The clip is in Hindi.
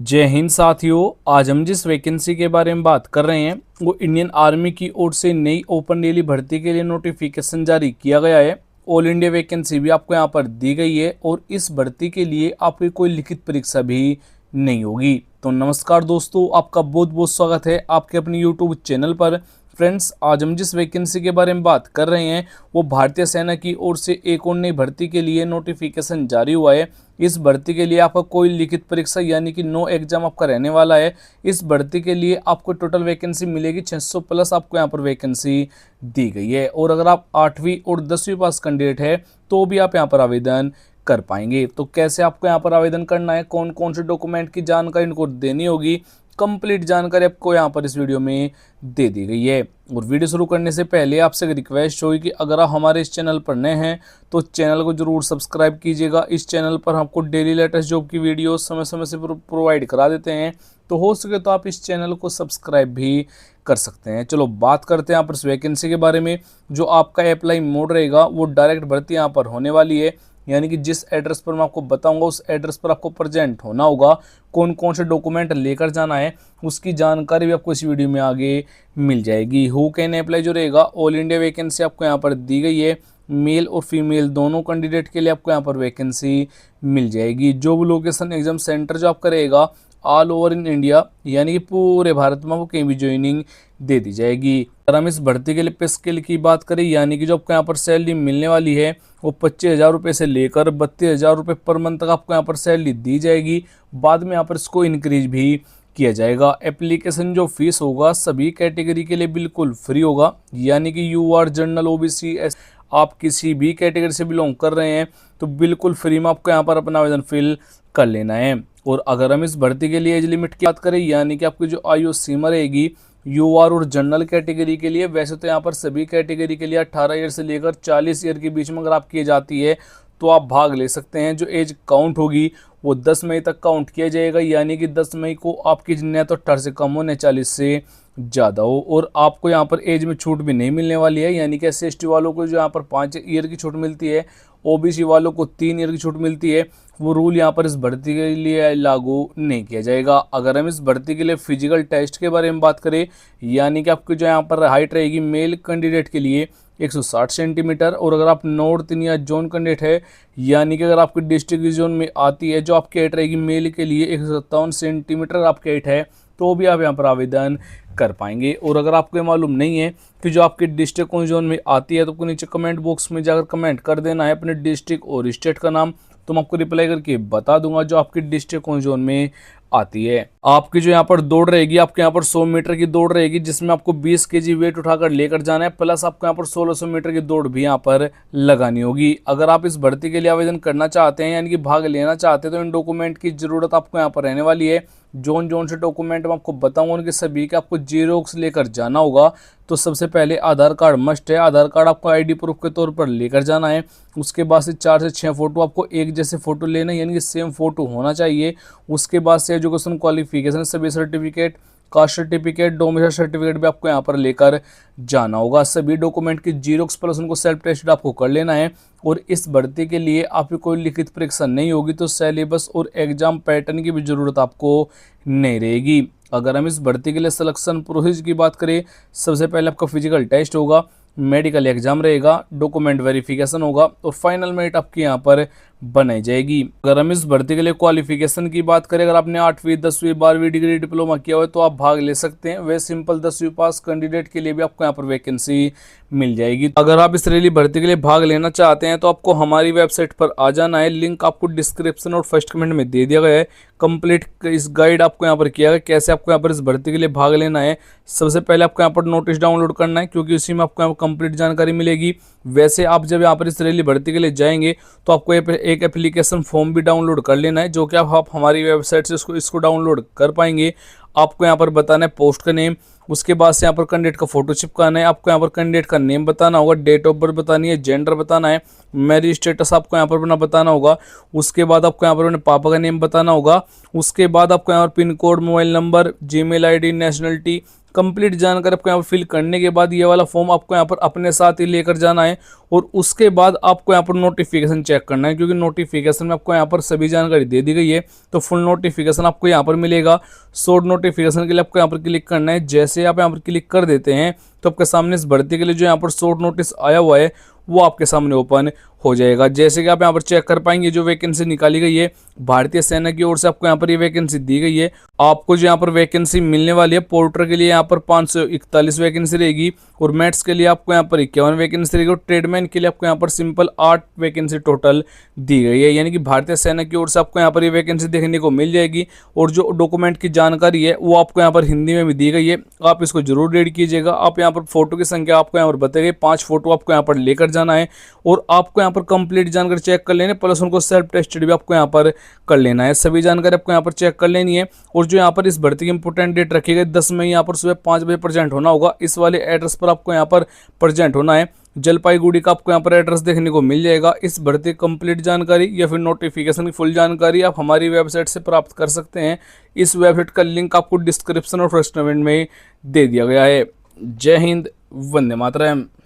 जय हिंद साथियों। आज हम जिस वैकेंसी के बारे में बात कर रहे हैं वो इंडियन आर्मी की ओर से नई ओपन डेली भर्ती के लिए नोटिफिकेशन जारी किया गया है। ऑल इंडिया वैकेंसी भी आपको यहाँ पर दी गई है और इस भर्ती के लिए आपकी कोई लिखित परीक्षा भी नहीं होगी। तो नमस्कार दोस्तों, आपका बहुत बहुत स्वागत है आपके अपने यूट्यूब चैनल पर। फ्रेंड्स, आज हम जिस वैकेंसी के बारे में बात कर रहे हैं वो भारतीय सेना की ओर से एक और नई भर्ती के लिए नोटिफिकेशन जारी हुआ है। इस भर्ती के लिए आपका कोई लिखित परीक्षा यानी कि नो एग्जाम आपका रहने वाला है। इस भर्ती के लिए आपको टोटल वैकेंसी मिलेगी 600 प्लस आपको यहाँ पर वैकेंसी दी गई है। और अगर आप 8वीं और 10वीं पास कैंडिडेट है तो भी आप यहाँ पर आवेदन कर पाएंगे। तो कैसे आपको यहाँ पर आवेदन करना है, कौन कौन से डॉक्यूमेंट की जानकारी इनको देनी होगी, कंप्लीट जानकारी आपको यहाँ पर इस वीडियो में दे दी गई है। और वीडियो शुरू करने से पहले आपसे एक रिक्वेस्ट होगी कि अगर आप हमारे इस चैनल पर नए हैं तो चैनल को जरूर सब्सक्राइब कीजिएगा। इस चैनल पर आपको डेली लेटेस्ट जॉब की वीडियो समय समय से प्रोवाइड करा देते हैं, तो हो सके तो आप इस चैनल को सब्सक्राइब भी कर सकते हैं। चलो बात करते हैं यहाँ पर इस वैकेंसी के बारे में। जो आपका अप्लाई मोड रहेगा वो डायरेक्ट भर्ती यहाँ पर होने वाली है, यानी कि जिस एड्रेस पर मैं आपको बताऊंगा उस एड्रेस पर आपको प्रेजेंट होना होगा। कौन कौन से डॉक्यूमेंट लेकर जाना है उसकी जानकारी भी आपको इस वीडियो में आगे मिल जाएगी। हु कैन अप्लाई जो रहेगा, ऑल इंडिया वैकेंसी आपको यहाँ पर दी गई है। मेल और फीमेल दोनों कैंडिडेट के लिए आपको यहाँ पर वैकेंसी मिल जाएगी। जॉब लोकेशन एग्जाम सेंटर जो आपका रहेगा ऑल ओवर इन इंडिया, यानी कि पूरे भारत में आपको कहीं भी ज्वाइनिंग दे दी जाएगी। अगर हम इस भर्ती के लिए पे स्केल की बात करें, यानी कि जो आपको यहाँ पर सैलरी मिलने वाली है वो 25,000 रुपये से लेकर 32,000 रुपये पर मंथ तक आपको यहाँ पर सैलरी दी जाएगी। बाद में यहाँ पर इसको इंक्रीज भी किया जाएगा। एप्लीकेशन जो फीस होगा सभी कैटेगरी के लिए बिल्कुल फ्री होगा, यानी कि यू आर जनरल, ओबीसी, आप किसी भी कैटेगरी से बिलोंग कर रहे हैं तो बिल्कुल फ्री में आपको यहाँ पर अपना आवेदन फिल कर लेना है। और अगर हम इस भर्ती के लिए एज लिमिट की बात करें, यानी कि आपकी जो आयु सीमा रहेगी यूआर और जनरल कैटेगरी के लिए, वैसे तो यहाँ पर सभी कैटेगरी के लिए 18 ईयर से लेकर 40 ईयर के बीच में अगर आपकी एज आती है तो आप भाग ले सकते हैं। जो एज काउंट होगी वो 10 मई तक काउंट किया जाएगा, यानी कि 10 मई को आपकी एज न तो 18 से कम हो न 40 से ज़्यादा हो। और आपको यहाँ पर एज में छूट भी नहीं मिलने वाली है, यानी कि SC/ST वालों को जो यहाँ पर 5 ईयर की छूट मिलती है, ओबीसी वालों को 3 ईयर की छूट मिलती है, वो रूल यहाँ पर इस भर्ती के लिए लागू नहीं किया जाएगा। अगर हम इस भर्ती के लिए फिजिकल टेस्ट के बारे में बात करें, यानी कि आपकी जो यहाँ पर हाइट रहेगी मेल कैंडिडेट के लिए 160 सेंटीमीटर, और अगर आप नॉर्थ इंडिया जोन कैंडिडेट है, यानी कि अगर आपकी डिस्ट्रिक्ट जोन में आती है, जो आपकी हाइट रहेगी मेल के लिए 157 सेंटीमीटर आपकी हाइट है, तो भी आप यहाँ पर आवेदन कर पाएंगे। और अगर आपको ये मालूम नहीं है कि जो आपके डिस्ट्रिक्ट कौन जोन में आती है तो आपको नीचे कमेंट बॉक्स में जाकर कमेंट कर देना है अपने डिस्ट्रिक्ट और स्टेट का नाम, तो मैं आपको रिप्लाई करके बता दूंगा जो आपकी डिस्ट्रिक्ट कौन जोन में आती है। आपकी जो यहाँ पर दौड़ रहेगी, आपके यहाँ पर 100 मीटर की दौड़ रहेगी जिसमें आपको 20 केजी वेट उठाकर लेकर जाना है, प्लस आपको यहाँ पर 1600 मीटर की दौड़ भी यहाँ पर लगानी होगी। अगर आप इस भर्ती के लिए आवेदन करना चाहते हैं यानी कि भाग लेना चाहते हैं तो इन डॉक्यूमेंट की जरूरत आपको यहाँ पर रहने वाली है। जोन जोन से डॉक्यूमेंट मैं आपको बताऊंगा उनके सभी के आपको जीरोक्स लेकर जाना होगा। तो सबसे पहले आधार कार्ड मस्ट है, आधार कार्ड आपको आईडी प्रूफ के तौर पर लेकर जाना है। उसके बाद से 4 से 6 फोटो आपको एक जैसे फोटो लेना है, यानी कि सेम फोटो होना चाहिए। उसके बाद से एजुकेशन क्वालिफिकेशन सभी certificate, caste certificate, domicile certificate भी आपको यहाँ पर लेकर जाना होगा। सभी डॉक्यूमेंट की जीरोक्स प्लस उनको सेल्फ टेस्ट आपको कर लेना है। और इस भर्ती के लिए आपकी कोई लिखित परीक्षा नहीं होगी, तो सिलेबस और एग्जाम पैटर्न की भी जरूरत आपको नहीं रहेगी। अगर हम इस भर्ती के लिए सिलेक्शन प्रोसेस की बात करें, सबसे पहले आपका फिजिकल टेस्ट होगा, मेडिकल एग्जाम रहेगा, डॉक्यूमेंट वेरिफिकेशन होगा और फाइनल मेरिट आपकी यहाँ पर बनाई जाएगी। अगर हम इस भर्ती के लिए क्वालिफिकेशन की बात करें, अगर आपने 8वीं 10वीं 12वीं डिग्री डिप्लोमा किया हुआ है तो आप भाग ले सकते हैं। वे सिंपल 10वीं पास कैंडिडेट के लिए भी आपको यहाँ पर वैकेंसी मिल जाएगी। अगर आप इस रैली भर्ती के लिए भाग लेना चाहते हैं तो आपको हमारी वेबसाइट पर आ जाना है, लिंक आपको डिस्क्रिप्शन और फर्स्ट कमेंट में दे दिया गया है। कंप्लीट इस गाइड आपको यहाँ पर किया गया कैसे आपको यहाँ पर इस भर्ती के लिए भाग लेना है। सबसे पहले आपको यहाँ पर नोटिस डाउनलोड करना है, क्योंकि उसी में आपको यहाँ पर कंप्लीट जानकारी मिलेगी। वैसे आप जब यहाँ पर इस रैली भर्ती के लिए जाएंगे तो आपको एक एप्लीकेशन फॉर्म भी डाउनलोड कर लेना है, जो कि आप हमारी वेबसाइट से इसको डाउनलोड कर पाएंगे। आपको यहाँ पर बताना है पोस्ट का नेम, उसके बाद से यहाँ पर कैंडिडेट का फोटो चिपकाना है, आपको यहाँ पर कैंडिडेट का नेम बताना होगा, डेट ऑफ बर्थ बतानी है, जेंडर बताना है, मैरिज स्टेटस आपको यहाँ पर अपना बताना होगा। उसके बाद आपको यहाँ पर अपने पापा का नेम बताना होगा। उसके बाद आपको यहाँ पर pin code, mobile number, Gmail ID, nationality, complete जानकारी आपको यहाँ पर फिल करने के बाद ये वाला फॉर्म आपको यहाँ पर अपने साथ ही लेकर जाना है। और उसके बाद आपको यहाँ पर नोटिफिकेशन चेक करना है, क्योंकि नोटिफिकेशन में आपको यहाँ पर सभी जानकारी दे दी गई है। तो फुल नोटिफिकेशन आपको यहाँ पर मिलेगा। शॉर्ट नोटिफिकेशन के लिए आपको यहाँ पर क्लिक करना है। जैसे आप यहाँ पर क्लिक कर देते हैं तो आपके सामने इस भर्ती के लिए जो यहाँ पर शॉर्ट नोटिस आया हुआ है वो आपके सामने ओपन हो जाएगा। जैसे कि आप यहाँ पर चेक कर पाएंगे, जो वैकेंसी निकाली गई है भारतीय सेना की ओर से आपको यहाँ पर ये वैकेंसी दी गई है। आपको जो यहाँ पर वैकेंसी मिलने वाली है, पोर्टर के लिए यहाँ पर 541 वैकेंसी रहेगी, और मैथ्स के लिए आपको यहाँ पर 51 वैकेंसी रहेगी, और ट्रेडमैन के लिए आपको यहाँ पर सिंपल 8 वैकेंसी टोटल दी गई है। यानी कि भारतीय सेना की ओर से आपको यहाँ पर ये वैकेंसी देखने को मिल जाएगी। और जो डॉक्यूमेंट की जानकारी है वो आपको यहाँ पर हिंदी में भी दी गई है, आप इसको जरूर रीड कीजिएगा। आप यहाँ पर फोटो की संख्या आपको यहाँ पर बताई गई, 5 फोटो आपको यहाँ पर लेकर जाना है, और आपको यहाँ पर कंप्लीट जानकारी चेक कर लेनी, प्लस उनको सेल्फ टेस्टेड भी आपको यहाँ पर कर लेना है। सभी जानकारी आपको यहाँ पर चेक कर लेनी है। और जो यहाँ पर इस भर्ती की इंपोर्टेंट डेट रखी गई 10 मई, यहाँ पर सुबह 5 बजे प्रेजेंट होना होगा। इस वाले एड्रेस पर आपको यहाँ पर प्रेजेंट होना है। जलपाईगुड़ी का आपको यहाँ पर एड्रेस देखने को मिल जाएगा। इस भर्ती कंप्लीट जानकारी या फिर नोटिफिकेशन की फुल जानकारी आप हमारी वेबसाइट से प्राप्त कर सकते हैं। इस वेबसाइट का लिंक आपको डिस्क्रिप्शन और फर्स्ट कमेंट में दे दिया गया है। जय हिंद, वंदे मातरम।